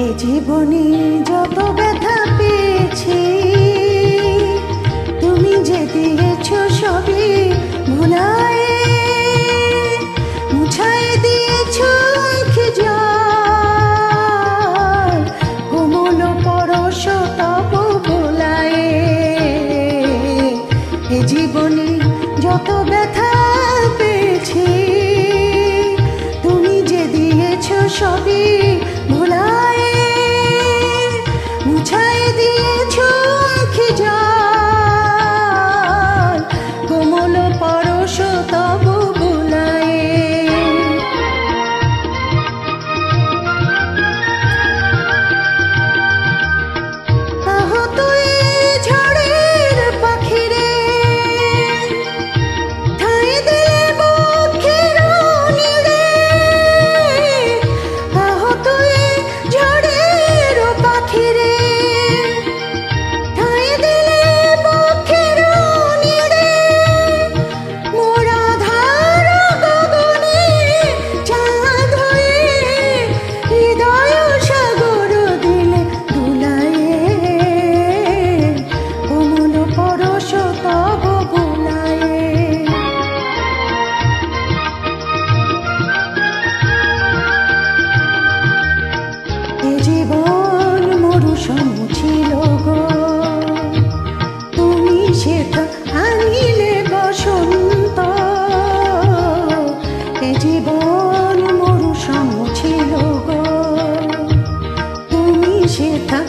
এ জীবনে যত ব্যথা পেয়েছি, তুমি যে দিয়েছ সবই ভুলায়, মুছায় দিয়েছ আঁখি জল, কোমল পরশ তব ভোলায়। এ জীবনে যত ব্যথা পেয়েছি, তুমি যে দিয়েছ সবই ভুলায়, মুছায় দিয়েছ আঁখি জল, কোমল পরশ তব ভোলায়। আহত এ ঝড়ের পাখিরে ঠাঁই দিলে বক্ষের নিড়ে, আহত এ ঝড়ের পাখিরে ঠাঁই দিলে বক্ষের নিড়ে, মোর আঁধার গগনে চাঁদ হয়ে হৃদয় সাগর দিলে দুলায়ে, কোমল পরশ তব ভোলায়ে। এ জীবন মরুসম ছিল গো, তুমি সেটা আনিলে বসন্ত। এ জীবন মরুসম ছিল গো, তুমি সেটা